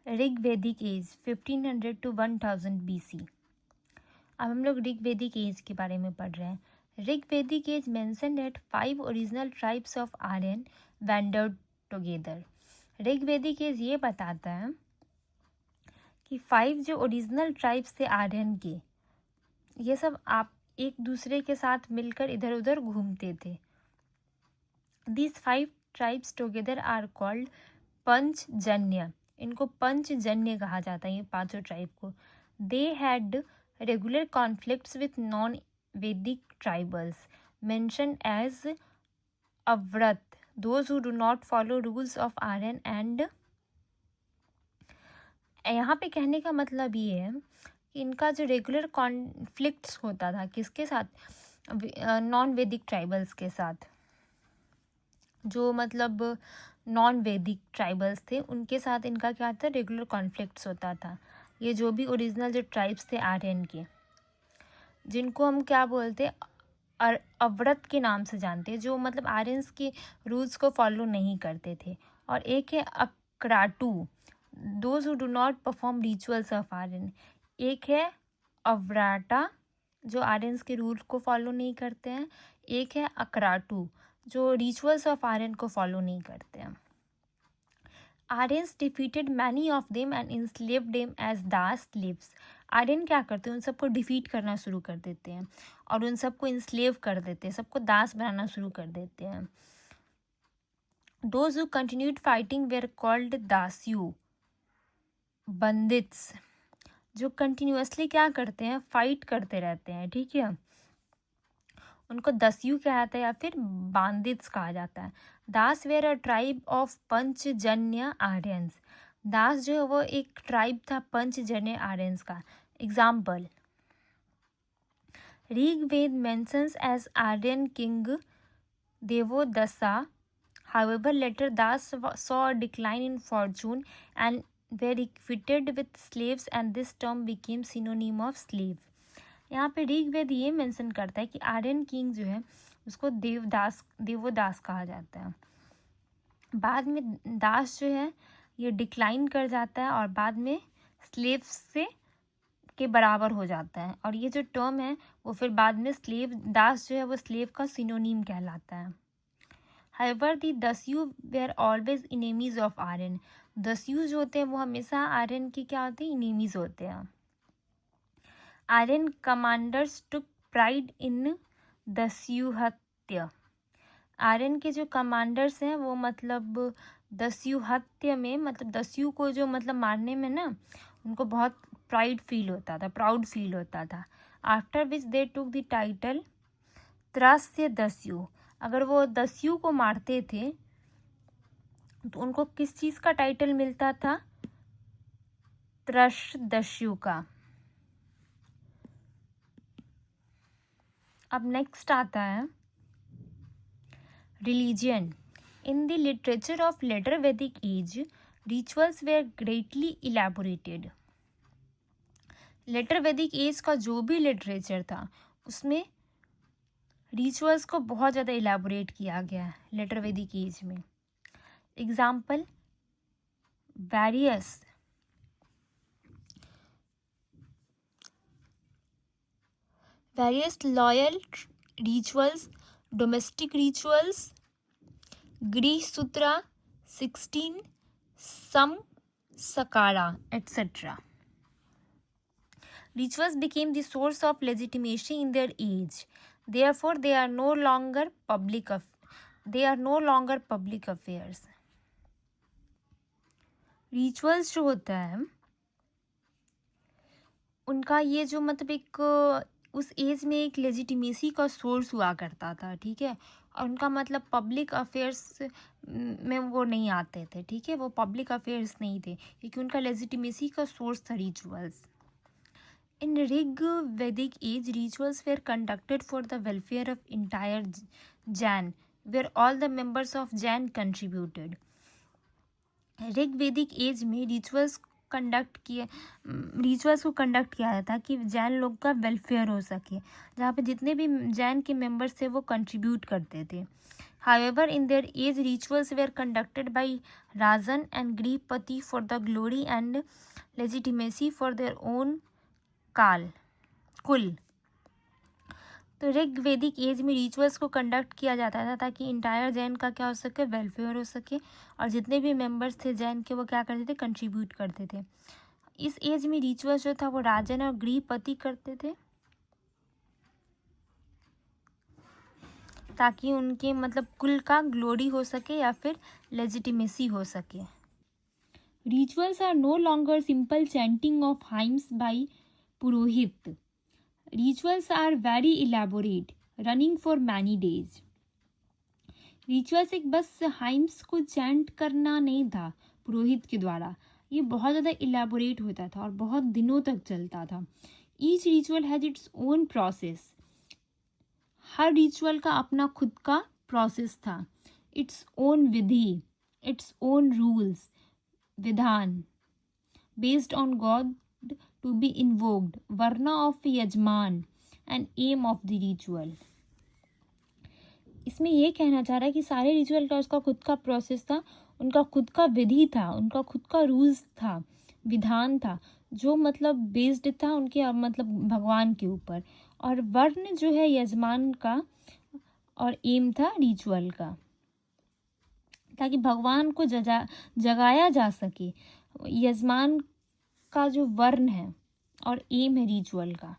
Rig Vedic as 1500 to 1000 BC। अब हम लोग ऋग वैदिक एज के बारे में पढ़ रहे हैं। Rig Vedic age mention that 5 original tribes of Aryan wandered together. Rig Vedic age ये बताता है कि 5 जो ओरिजिनल ट्राइब्स थे आर्यन के, ये सब आप एक दूसरे के साथ मिलकर इधर उधर घूमते थे। These 5 tribes together are called Panchajanya. इनको पंचजन्य कहा जाता है, ये पांचों ट्राइब को। They had regular conflicts with non-Vedic tribals mentioned as avrat, those who do not follow rules of Aryan and यहाँ पे कहने का मतलब ये है कि इनका जो रेगुलर कॉन्फ्लिक्ट्स होता था किसके साथ, नॉन वैदिक ट्राइबल्स के साथ। जो मतलब नॉन वैदिक ट्राइबल्स थे उनके साथ इनका क्या था, रेगुलर कॉन्फ्लिक्ट्स होता था। ये जो भी ओरिजिनल जो ट्राइब्स थे आर्यन के, जिनको हम क्या बोलते अव्रत के नाम से जानते हैं, जो मतलब आर्यंस के रूल्स को फॉलो नहीं करते थे। और एक है अक्राटू, those who do not perform rituals of Aryan. एक है अव्राटा, जो आर्यंस के रूल को फॉलो नहीं करते हैं। एक है अक्राटू, जो रिचुअल्स ऑफ आर्यन को फॉलो नहीं करते हैं। Aryans defeated many of them and enslaved them as dasa slaves. Aryan क्या करते हैं, उन सबको डिफीट करना शुरू कर देते हैं और उन सबको इंस्लेव कर देते हैं, सबको दास बनाना शुरू कर देते हैं। Those who continued fighting were called Dasyu, bandits. जो कंटिन्यूसली क्या करते हैं, फाइट करते रहते हैं, ठीक है, उनको दस्यु कहा जाता है या फिर बांदित्स कहा जाता है। Das were a tribe of Panchajanya Aryans. Das जो है वो एक ट्राइब था पंचजन्य आर्यंस का। Example, Rigveda mentions as Aryan king Divodasa. However, later Das saw a decline in fortune and were equipped with slaves and this term became synonym of slave। यहाँ पे ऋग्वेद ये mention करता है कि आर्यन किंग जो है उसको देवोदास कहा जाता है। बाद में दास जो है ये डिक्लाइन कर जाता है और बाद में स्लेव से के बराबर हो जाता है, और ये जो टर्म है वो फिर बाद में स्लेव, दास जो है वो स्लेव का सिनोनिम कहलाता है। However, the Dasyu were always enemies of Aryan। दस्यू जो होते हैं वो हमेशा आर्यन के क्या होते हैं, इनेमीज होते हैं। Aryan commanders took pride in Dasyuhatya. Aryan के जो कमांडर्स हैं वो मतलब दस्युहत्य में, मतलब दस्यु को जो मतलब मारने में ना उनको बहुत प्राइड फील होता था, प्राउड फील होता था। After which they took the title Trasadasyu. अगर वो दस्यु को मारते थे तो उनको किस चीज़ का टाइटल मिलता था, त्रसदस्यु का। अब नेक्स्ट आता है religion. In the literature of later Vedic age rituals were greatly elaborated. Later Vedic age का जो भी लिटरेचर था उसमें रिचुअल्स को बहुत ज़्यादा इलेबोरेट किया गया है लेटर वैदिक एज में। Example, various loyal rituals, domestic rituals, Grih Sutra 16, Samskara, etc. Rituals became the source of legitimacy in their age. Therefore, they are no longer public affairs. Rituals जो होता है उनका ये जो मतलब एक उस एज में एक लेजिटिमेसी का सोर्स हुआ करता था, ठीक है, और उनका मतलब पब्लिक अफेयर्स में वो नहीं आते थे, ठीक है, वो पब्लिक अफेयर्स नहीं थे क्योंकि उनका लेजिटिमेसी का सोर्स था rituals. In Rig Vedic age rituals were conducted for the welfare of entire jana, where all the members of jana contributed. Rig Vedic age में रिचुअल्स को कंडक्ट किया जाता कि जैन लोग का वेलफेयर हो सके, जहाँ पे जितने भी जैन के मेंबर्स थे वो कंट्रीब्यूट करते थे। However, in their age, rituals were conducted by Rajan and Grihpati for the glory and legitimacy for their own कुल। तो ऋग वैदिक एज में रिचुअल्स को कंडक्ट किया जाता था ताकि इंटायर जैन का क्या हो सके, वेलफेयर हो सके, और जितने भी मेंबर्स थे जैन के वो क्या करते थे, कंट्रीब्यूट करते थे। इस एज में रिचुअल्स जो था वो राजन और गृहपति करते थे ताकि उनके मतलब कुल का ग्लोरी हो सके या फिर लेजिटिमेसी हो सके। Rituals are no longer simple chanting of hymns by purohit. Rituals are very elaborate, running for many days. Rituals एक बस हाइम्स को चैंट करना नहीं था पुरोहित के द्वारा, ये बहुत ज़्यादा इलेबोरेट होता था और बहुत दिनों तक चलता था। Each ritual has its own process. हर रिचुअल का अपना खुद का प्रोसेस था। Its own vidhi, its own rules, vidhan based on god to be invoked, varna of yajamana and aim of the ritual. इसमें यह कहना चाह रहा है कि सारे रिचुअल का उसका खुद का प्रोसेस था, उनका खुद का विधि था, उनका खुद का रूल्स था, विधान था, जो मतलब बेस्ड था उनके मतलब भगवान के ऊपर, और वर्ण जो है यजमान का, और एम था रिचुअल का, ताकि भगवान को जगाया जा सके। यजमान का जो वर्ण है और एम है रिचुअल का।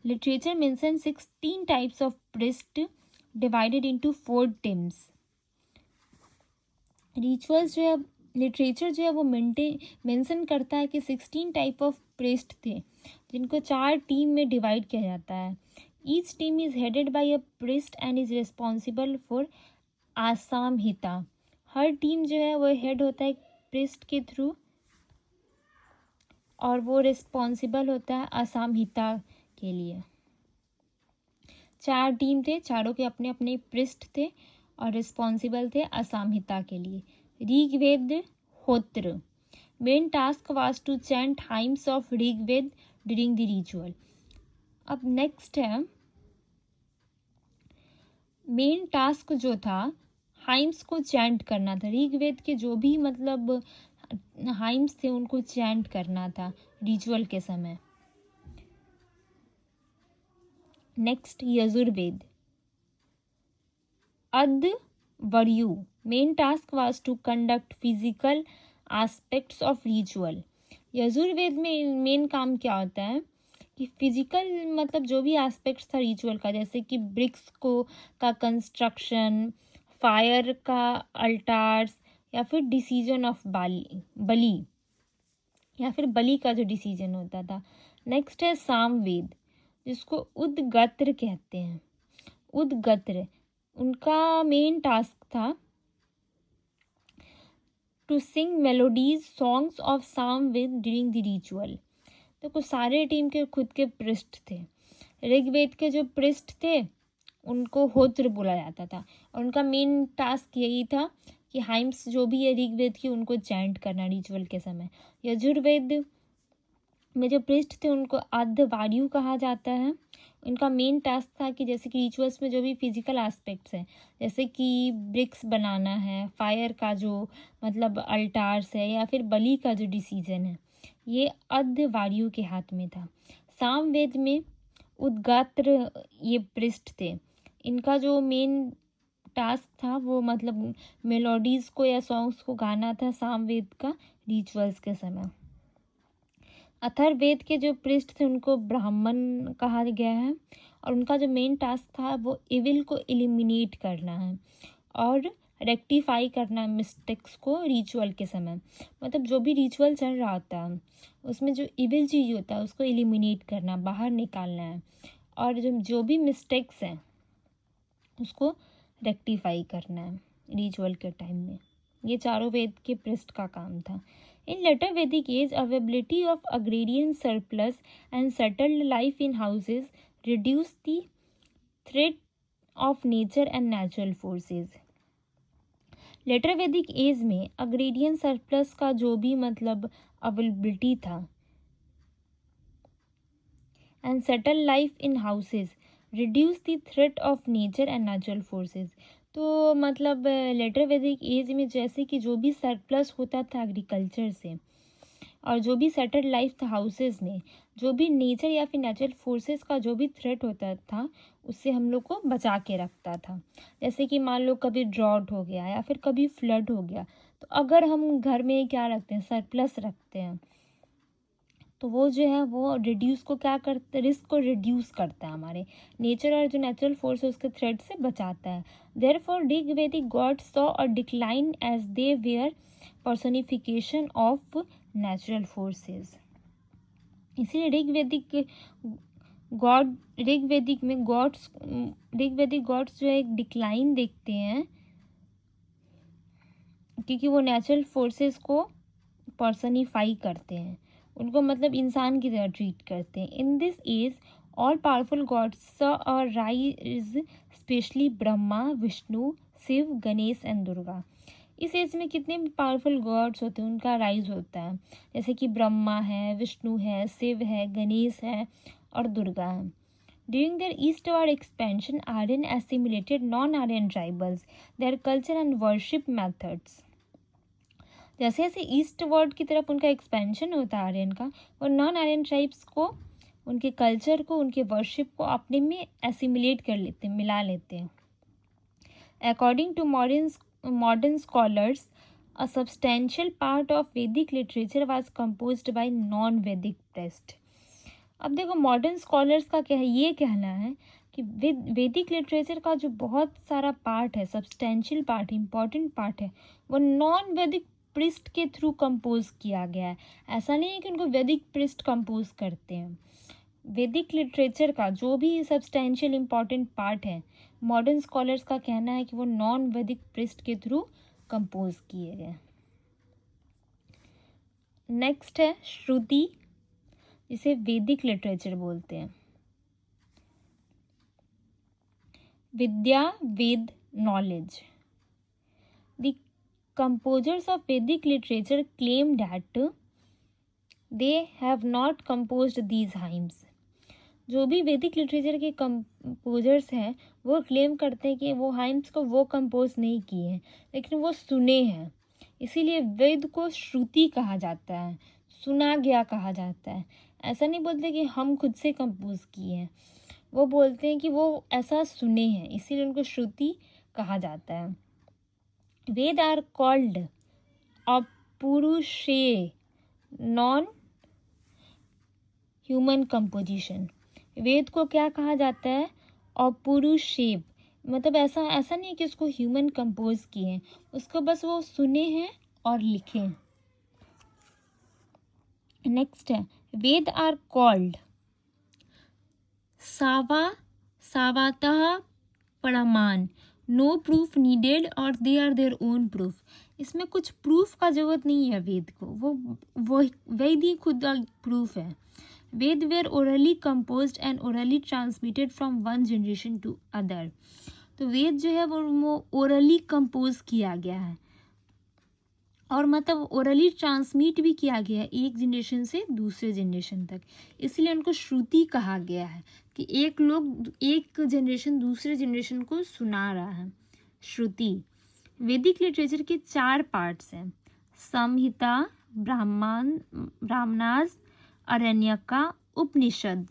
Literature mention 16 types of priest divided into 4 teams. Rituals जो है, लिटरेचर जो है वो मेंशन करता है कि 16 टाइप ऑफ प्रीस्ट थे जिनको 4 टीम में डिवाइड किया जाता है। Each team is headed by a priest and is responsible for Samhita. हर टीम जो है वो हेड होता है प्रीस्ट के थ्रू और वो रिस्पॉन्सिबल होता है आसामहिता के लिए। 4 टीम थे, चारों के अपने अपने प्रीस्ट थे और रिस्पॉन्सिबल थे आसामहिता के लिए। Rigveda Hotri. Main task was to chant hymns of Rigveda during the ritual. अब नेक्स्ट है, मेन टास्क जो था हाइम्स को चैंट करना था। ऋग्वेद के जो भी मतलब हाइम्स थे उनको चैंट करना था रिचुअल के समय। Next Yajurveda Adhvaryu. Main task was to conduct physical aspects of ritual. Yajurveda में मेन काम क्या होता है कि फिजिकल मतलब जो भी एस्पेक्ट्स था रिचुअल का, जैसे कि ब्रिक्स को का कंस्ट्रक्शन, फायर का अल्टार्स, या फिर डिसीजन ऑफ बलि या फिर बलि का जो डिसीजन होता था। नेक्स्ट है सामवेद जिसको उद्गत्र कहते हैं। उद्गत्र उनका मेन टास्क था to sing melodies songs of Samaveda during the ritual. तो कुछ सारे टीम के खुद के पृष्ठ थे। ऋग्वेद के जो पृष्ठ थे उनको होत्र बोला जाता था और उनका मेन टास्क यही था कि हाइम्स जो भी है ऋग्वेद की उनको चैंट करना रिचुअल के समय। यजुर्वेद में जो पृष्ठ थे उनको अर्धवायु कहा जाता है। उनका मेन टास्क था कि जैसे कि रिचुअल्स में जो भी फिजिकल एस्पेक्ट्स हैं, जैसे कि ब्रिक्स बनाना है, फायर का जो मतलब अल्टार्स है, या फिर बलि का जो डिसीजन है, ये अर्धवायु के हाथ में था। सामवेद में उद्गात्र ये पृष्ठ थे। इनका जो मेन टास्क था वो मतलब मेलोडीज़ को या सॉन्ग्स को गाना था सामवेद का रिचुअल्स के समय। अथर्ववेद के जो पृष्ठ थे उनको ब्राह्मण कहा गया है और उनका जो मेन टास्क था वो इविल को एलिमिनेट करना है और रेक्टिफाई करना है मिस्टेक्स को रिचुअल के समय। मतलब जो भी रिचुअल चल रहा होता है उसमें जो इविल चीज़ होता है उसको एलिमिनेट करना, बाहर निकालना है, और जो भी मिस्टेक्स हैं उसको रेक्टिफाई करना है रिचुअल के टाइम में। ये चारों वेद के पृष्ठ का काम था। In later Vedic age, availability of agrarian surplus and settled life in houses reduced the threat of nature and natural forces. Later Vedic age में अग्रेरियन सरप्लस का जो भी मतलब अवेलेबिलिटी था and settle life in houses, reduce the threat of nature and natural forces. तो मतलब letter Vedic age में जैसे कि जो भी सरप्लस होता था एग्रीकल्चर से और जो भी सेटल्ड लाइफ था हाउसेस में, जो भी नेचर या फिर नेचुरल फोर्सेस का जो भी थ्रेट होता था उससे हम लोग को बचा के रखता था। जैसे कि मान लो कभी ड्रॉट हो गया या फिर कभी फ्लड हो गया, तो अगर हम घर में क्या रखते हैं, सरप्लस रखते हैं, तो वो जो है वो रिड्यूस को क्या करता है, रिस्क को रिड्यूस करता है, हमारे नेचर और जो नेचुरल फोर्स है उसके थ्रेट से बचाता है। Therefore Rigvedic gods saw a decline as they were personification of natural forces. इसीलिए ऋग्वेदिक गॉड्स जो है एक डिक्लाइन देखते हैं, क्योंकि वो नेचुरल फोर्सेस को पर्सनिफाई करते हैं, उनको मतलब इंसान की तरह ट्रीट करते हैं। In this age all powerful gods arise, especially Brahma, Vishnu, Shiva, Ganesha and Durga. इस एज में कितने भी पावरफुल गॉड्स होते हैं उनका राइज होता है, जैसे कि ब्रह्मा है, विष्णु है, शिव है, गणेश है और दुर्गा है। During their eastward expansion, Aryan assimilated non-Aryan tribals, their culture and worship methods. जैसे जैसे ईस्ट वर्ड की तरफ उनका एक्सपेंशन होता है आर्यन का, और नॉन आर्यन ट्राइब्स को, उनके कल्चर को, उनके वर्शिप को अपने में एसिमिलेट कर लेते हैं, मिला लेते हैं। According to modern scholars, a substantial part of Vedic literature was composed by non Vedic text. अब देखो मॉडर्न स्कॉलर्स का क्या है, ये कहना है कि वैदिक लिटरेचर का जो बहुत सारा पार्ट है, सब्सटेंशियल पार्ट, इम्पॉर्टेंट पार्ट है, वो नॉन वैदिक प्रिस्ट के थ्रू कंपोज किया गया है। ऐसा नहीं है कि उनको वैदिक प्रिस्ट कंपोज करते हैं। वैदिक लिटरेचर का जो भी सब्सटेंशियल इम्पॉर्टेंट पार्ट है, मॉडर्न स्कॉलर्स का कहना है कि वो नॉन वैदिक प्रिस्ट के थ्रू कंपोज किए गए। नेक्स्ट है श्रुति, जिसे वैदिक लिटरेचर बोलते हैं। Vidya, Veda, knowledge. The composers of Vedic literature claim that they have not composed these hymns. जो भी वैदिक लिटरेचर के कंपोजर्स हैं वो क्लेम करते हैं कि वो हाइम्स को वो कंपोज नहीं किए हैं, लेकिन वो सुने हैं। इसीलिए वेद को श्रुति कहा जाता है, सुना गया कहा जाता है। ऐसा नहीं बोलते कि हम खुद से कंपोज किए हैं, वो बोलते हैं कि वो ऐसा सुने हैं, इसीलिए उनको श्रुति कहा जाता है। Veda are called apaurusheya, non human composition. Veda को क्या कहा जाता है, अपुरुषेय, मतलब ऐसा नहीं है कि उसको ह्यूमन कंपोज किए हैं, उसको बस वो सुने हैं और लिखे हैं। नेक्स्ट है वेद आर कॉल्ड सावातः प्रमाण, नो प्रूफ नीडेड और they are their own proof. इसमें कुछ प्रूफ का जरूरत नहीं है वेद को, वो वेद ही खुद प्रूफ है। Veda were orally composed and orally transmitted from one generation to other. तो वेद जो है वो ओरली कंपोज किया गया है और मतलब ओरली ट्रांसमिट भी किया गया है एक जनरेशन से दूसरे जनरेशन तक, इसलिए उनको श्रुति कहा गया है कि एक जनरेशन दूसरे जनरेशन को सुना रहा है। श्रुति। वैदिक लिटरेचर के 4 पार्ट्स हैं, संहिता, ब्राह्मणास, आरण्यका, उपनिषद।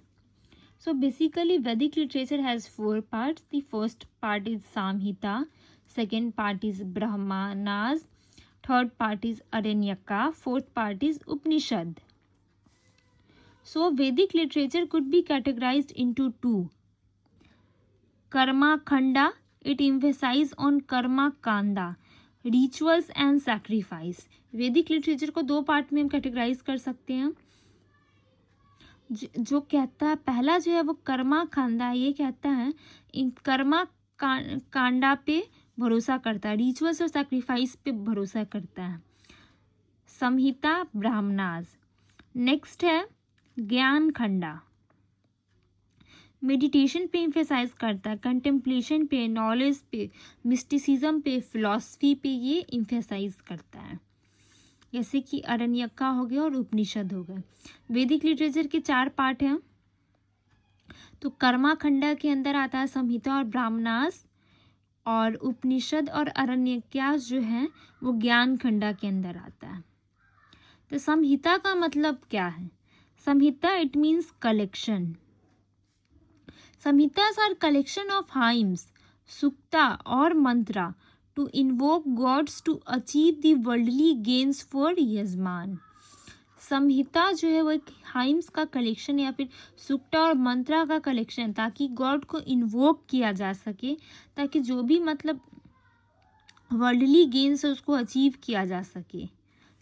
So basically Vedic literature has 4 parts. The first part is Samhita, second part is Brahmanas, third part is Aranyaka, fourth part is Upanishad. So Vedic literature could be categorized into 2. Karma Khanda, it emphasizes on Karma Kanda, rituals and sacrifice. Vedic literature को 2 part में हम categorise कर सकते हैं। जो कहता है पहला जो है वो कर्मा खांदा, ये कहता है कर्मा कांडा पे भरोसा करता है, रिचुअल्स और सैक्रिफाइस पे भरोसा करता है। संहिता ब्राह्मणास। नेक्स्ट है ज्ञान खंडा, मेडिटेशन पे एम्फेसाइज करता है, कंटेम्पलेशन पे, नॉलेज पे, मिस्टिसिज्म पे, फिलॉसफी पे ये एम्फेसाइज करता है, जैसे कि अरण्यका हो गया और उपनिषद हो गए। वैदिक लिटरेचर के 4 पार्ट हैं, तो कर्मा खंडा के अंदर आता है संहिता और ब्राह्मणास, और उपनिषद और अरण्यकास जो है वो ज्ञान खंडा के अंदर आता है। तो संहिता का मतलब क्या है? Samhita it means collection. Samhitas are collection of hymns, sukta और mantra to invoke gods to achieve the worldly gains for yajamana. Samhita जो है वो एक हाइम्स का कलेक्शन या फिर सुक्ता और मंत्रा का कलेक्शन, ताकि गॉड को इन्वोक किया जा सके, ताकि जो भी मतलब वर्ल्डली गेन्स है उसको अचीव किया जा सके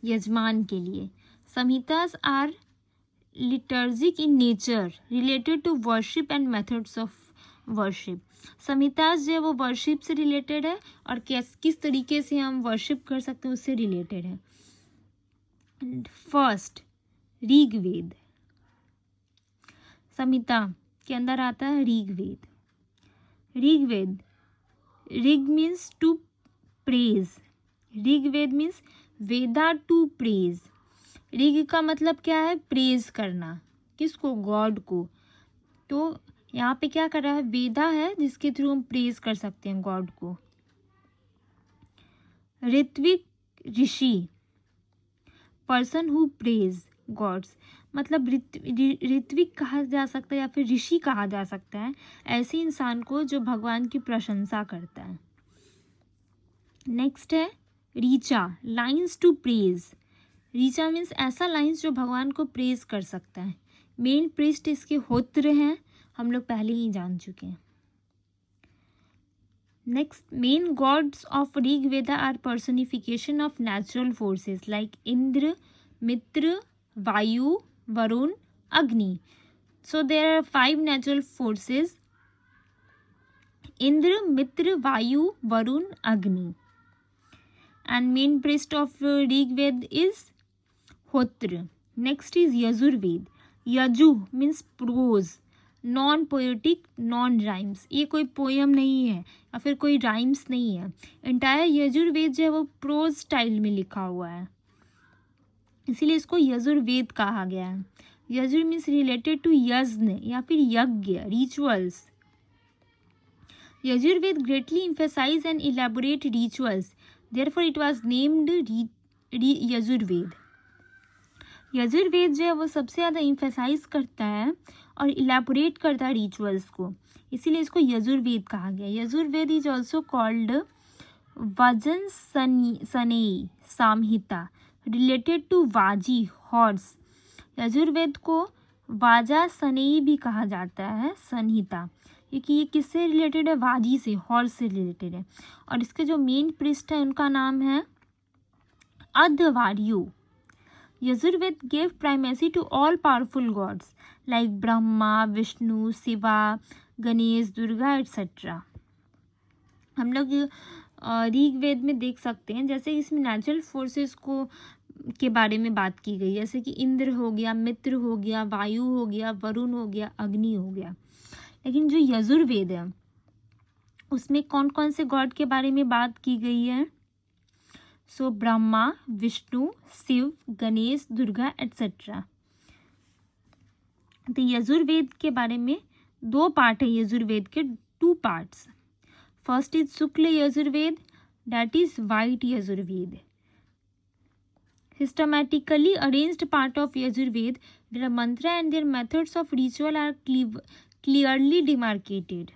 यजमान के लिए। Samhitas are liturgic in nature related to worship and methods of worship. Samhitas जो है वो वर्शिप से रिलेटेड है और किस तरीके से हम वर्शिप कर सकते हैं उससे रिलेटेड है। फर्स्ट, ऋग्वेद। संहिता के अंदर आता है Rigveda. Rigveda, Rig means to praise. Rigveda means Veda to praise. Rig का मतलब क्या है? प्रेज करना। किसको? गॉड को। तो यहाँ पे क्या कर रहा है? वेदा है जिसके थ्रू हम प्रेज कर सकते हैं गॉड को। ऋत्विक, ऋषि, पर्सन हु प्रेज गॉड्स, मतलब ऋत्विक कहा जा सकता है या फिर ऋषि कहा जा सकता है ऐसे इंसान को जो भगवान की प्रशंसा करता है। नेक्स्ट है richa, lines to praise. Richa means ऐसा लाइन्स जो भगवान को प्रेज कर सकता है। मेन प्रीस्ट इसके होत्र हैं, हम लोग पहले ही जान चुके हैं। Next, main gods of Rigveda are personification of natural forces like Indra, Mitra, Vayu, Varuna, अग्नि. So there are 5 natural forces: Indra, Mitra, Vayu, Varun, Agni. And main priest of Rigved is Hotra. Next is Yajurved. Yaju means prose, non poetic, non rhymes. ये कोई poem नहीं है या फिर कोई rhymes नहीं है। एंटायर यजुर्वेद जो है वो प्रोज स्टाइल में लिखा हुआ है, इसीलिए इसको यजुर्वेद कहा गया है। यजुर मीन्स रिलेटेड टू यज्ञ या फिर यज्ञ, rituals. Yajurveda greatly emphasize and elaborate rituals, therefore it was named Yajurveda. Yajurveda जो है वो सबसे ज़्यादा इम्फेसाइज करता है और इलेबोरेट करता है रिचुअल्स को, इसीलिए इसको यजुर्वेद कहा गया। यजुर्वेद इज ऑल्सो कॉल्ड वजन सनेई सामहिता related to Vaji, horse. Yajurveda को वाजा सनेई भी कहा जाता है, संहिता, क्योंकि ये किससे रिलेटेड है? वाजी से, हॉर्स से रिलेटेड है। और इसके जो मेन प्रीस्ट है उनका नाम है अद्धवार्यु। Yajurveda gave primacy to all powerful gods like Brahma, Vishnu, Shiva, Ganesh, Durga etc. हम लोग ऋग्वेद में देख सकते हैं, जैसे इसमें नेचुरल फोर्सेस को के बारे में बात की गई, जैसे कि इंद्र हो गया, मित्र हो गया, वायु हो गया, वरुण हो गया, अग्नि हो गया। लेकिन जो यजुर्वेद है उसमें कौन कौन से गॉड के बारे में बात की गई है? सो ब्रह्मा, विष्णु, शिव, गणेश, दुर्गा एटसेट्रा। तो यजुर्वेद के बारे में 2 पार्ट है, यजुर्वेद के 2 parts. First is Shukla Yajurveda, that is white Yajurveda. Systematically arranged part of Yajurved, their mantra and their methods of ritual are clearly demarcated.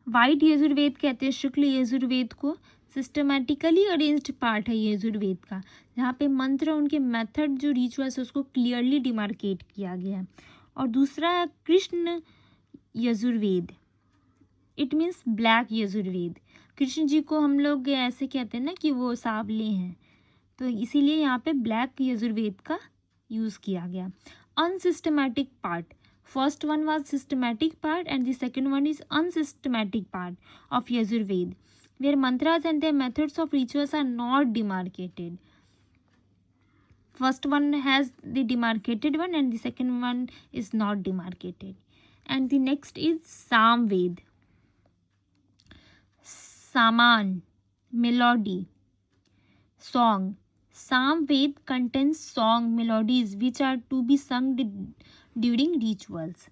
White Yajurveda कहते हैं शुक्ल यजुर्वेद को। सिस्टमैटिकली अरेंज्ड पार्ट है यजुर्वेद का, जहाँ पे मंत्र, उनके मेथड, जो रिचुअल्स उसको क्लियरली डिमार्केट किया गया है। और दूसरा है Krishna Yajurveda, it means black Yajurveda. Krishna ji को हम लोग ऐसे कहते हैं ना कि वो सांवले हैं, तो इसीलिए यहाँ पे ब्लैक यजुर्वेद का यूज़ किया गया। Unsystematic part, first one was systematic part and the second one is unsystematic part of Yajurveda, where mantras and their methods of rituals are not demarcated. First one has the demarcated one and the second one is not demarcated. And the next is Samved. Saman, melody, song. Samved contains song melodies which are to be sung during rituals.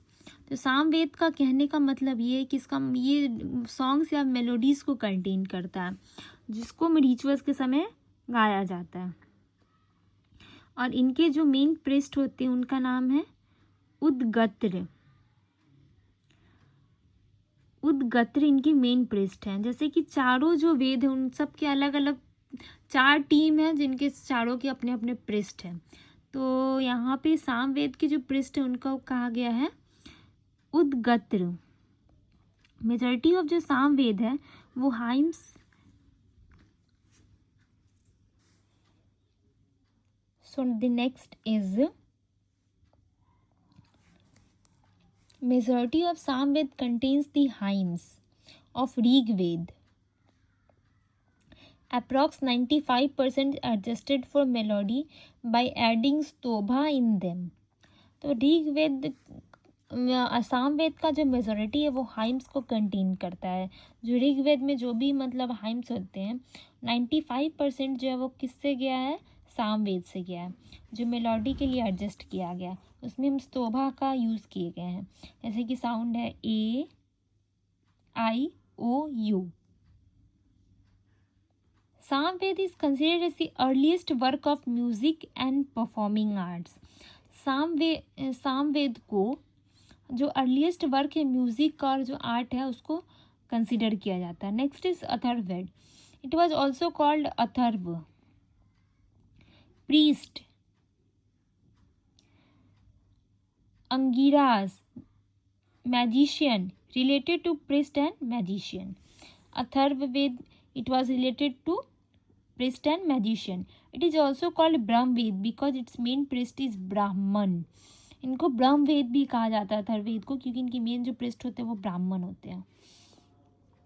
तो सामवेद का कहने का मतलब ये है कि इसका ये सॉन्ग्स या मेलोडीज को कंटेन करता है जिसको रिचुअल्स के समय गाया जाता है। और इनके जो मेन प्रीस्ट होते हैं उनका नाम है उद्गत्र। उद्गत्र इनके मेन प्रीस्ट हैं। जैसे कि चारों जो वेद हैं उन सब के अलग अलग 4 टीम है जिनके चारों के अपने अपने प्रीस्ट हैं। तो यहाँ पे सामवेद के जो प्रीस्ट है उनका कहा गया है उद्गत्र। मेजॉरिटी ऑफ जो सामवेद है वो hymns So the next is majority of Samved contains the hymns of Rig Ved. Approx 95% adjusted for melody by adding stobha in them. तो ऋग वेद सामवेद का जो मेजॉरिटी है वो हाइम्स को कंटेन करता है। जो ऋग्वेद में जो भी मतलब हाइम्स होते हैं 95% जो है वो किससे गया है, सामवेद से गया है। जो मेलोडी के लिए एडजस्ट किया गया उसमें हम स्तोभा का यूज़ किए गए हैं। जैसे कि साउंड है A I O U. Samaveda is considered as the earliest work of music and performing arts. Samaveda को जो अर्लीस्ट वर्क है म्यूजिक और जो आर्ट है उसको कंसिडर किया जाता है। Next is Atharvaveda. It was also called Atharva. Priest, Angiras, magician, related to priest and magician. Atharvaved, it was related to priest and magician. It is also called Brahmaved because its main priest is Brahman. इनको ब्रह्मवेद भी कहा जाता है अथर्ववेद को क्योंकि इनके main जो priest होते हैं वो ब्राह्मण होते हैं।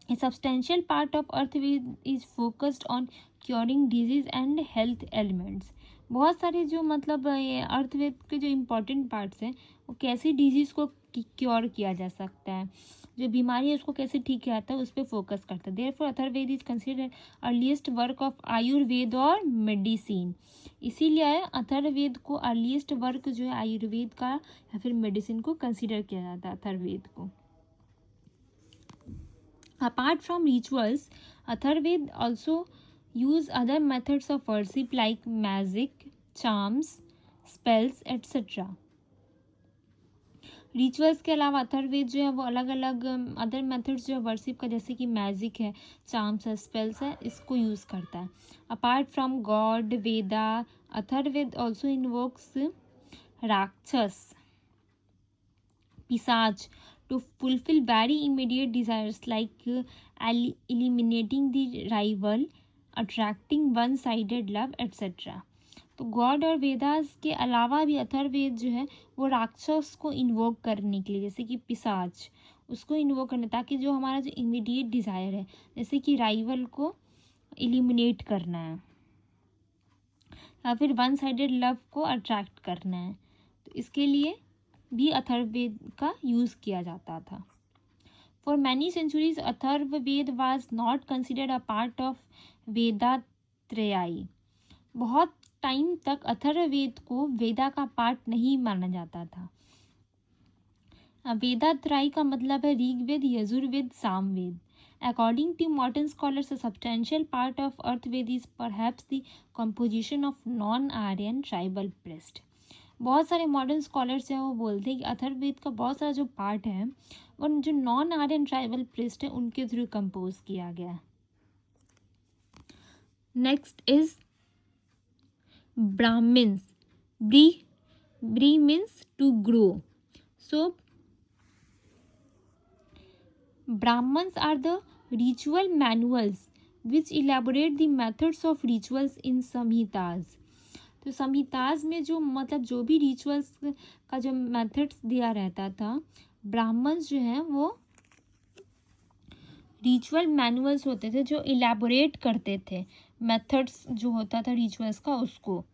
A substantial part of Atharvaveda is focused on curing disease and health ailments. बहुत सारे जो मतलब ये अथर्ववेद के जो इम्पोर्टेंट पार्ट्स हैं वो कैसी डिजीज़ को क्योर किया जा सकता है, जो बीमारी है उसको कैसे ठीक किया जाता है उस पर फोकस करता है। Therefore Atharvaveda is considered earliest work of Ayurveda और मेडिसिन। इसीलिए अथर्ववेद को अर्लीस्ट वर्क जो है आयुर्वेद का या फिर मेडिसिन को कंसिडर किया जाता है अथर्ववेद को। Apart from rituals Atharvaveda also use other methods of worship like magic, charms, spells etcetera. Rituals के अलावा अथर्ववेद जो है वो अलग अलग अदर मेथड्स जो है वर्शिप का जैसे कि मैजिक है, चार्म्स है, स्पेल्स है, इसको यूज़ करता है। Apart from God Veda Atharvaveda also invokes राक्षस, पिशाच to fulfill very immediate desires like eliminating the rival, attracting one-sided love, etc. तो गॉड और वेदास के अलावा भी अथर्ववेद जो है वो राक्षस को इन्वोक करने के लिए जैसे कि पिशाच उसको इन्वोक करना ताकि जो हमारा जो इमीडिएट डिज़ायर है जैसे कि राइवल को एलिमिनेट करना है या फिर वन साइडेड लव को अट्रैक्ट करना है, तो इसके लिए भी अथर्ववेद का यूज़ किया जाता था। For many centuries Atharvaveda was not considered a part of Vedatrayi. बहुत टाइम तक अथर्ववेद को वेदा का पार्ट नहीं माना जाता था। वेदात्रयी का मतलब है Rigveda, Yajurveda, Samaveda. According to modern scholars, a substantial part of Atharvaveda is perhaps the composition of non-Aryan tribal priest. बहुत सारे मॉडर्न स्कॉलर्स हैं वो बोलते हैं कि अथर्ववेद का बहुत सारा जो पार्ट है वो जो नॉन आर्यन ट्राइबल प्रीस्ट है उनके थ्रू कंपोज किया गया है। Next is Brahmanas. Brih means to grow. So Brahmanas are the ritual manuals which elaborate the methods of rituals in Samhitas. तो संहिताज में जो मतलब जो भी रिचुअल्स का जो मेथड्स दिया रहता था ब्राह्मण्स जो हैं वो रिचुअल मैनुअल्स होते थे जो इलेबोरेट करते थे मेथड्स जो होता था रिचुअल्स का उसको।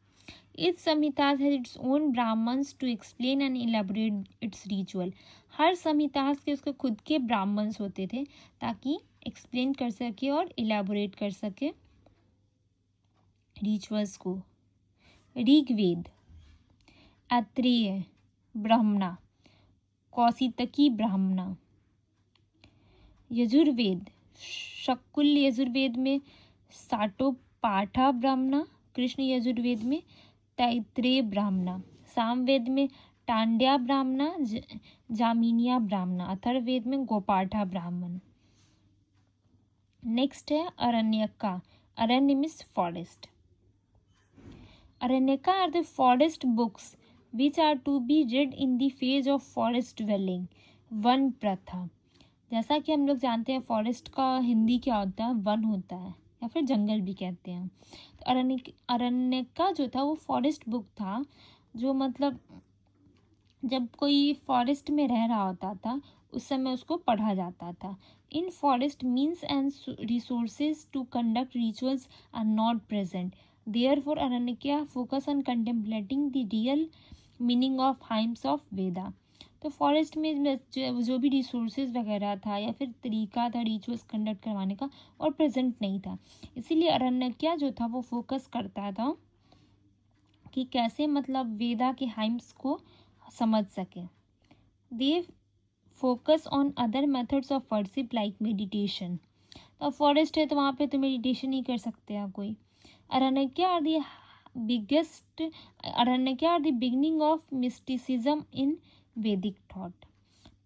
Its Samhitas has its own Brahmanas to explain and elaborate its ritual. हर संहिताज के उसके खुद के ब्राह्मण्स होते थे ताकि एक्सप्लेन कर सके और इलेबोरेट कर सके रिचुअल्स को। ऋग्वेद ऐत्रेय ब्राह्मणा, कौशितकी ब्राह्मणा। यजुर्वेद शकुल यजुर्वेद में साटोपाठा ब्राह्मणा, कृष्ण यजुर्वेद में तैत्रेय ब्राह्मणा। सामवेद में टांड्या ब्राह्मणा, जामिनिया ब्राह्मणा। अथर्ववेद में गोपाठा ब्राह्मण। नेक्स्ट है Aranyaka. Aranya means forest. Aranyakas are the forest books which are to be read in the phase of forest dwelling, वन प्रथा। जैसा कि हम लोग जानते हैं फॉरेस्ट का हिंदी क्या होता है, वन होता है या फिर जंगल भी कहते हैं। तो अरण्यका जो था वो फॉरेस्ट बुक था, जो मतलब जब कोई फॉरेस्ट में रह रहा होता था उस समय उसको पढ़ा जाता था। In forest means and resources to conduct rituals are not present, therefore Aranyaka focus on contemplating the real meaning of hymns of Vedas. तो फॉरेस्ट में जो भी रिसोर्सेज वगैरह था या फिर तरीका था रिचुअल्स कंडक्ट करवाने का और प्रेजेंट नहीं था, इसीलिए अरण्यका जो था वो फोकस करता था कि कैसे मतलब वेदा के हाइम्स को समझ सके। They focus on other methods of worship like meditation. तो फॉरेस्ट है तो वहाँ पे तो मेडिटेशन नहीं कर सकते हैं कोई। Aranyaka are the beginning of mysticism in Vedic thought.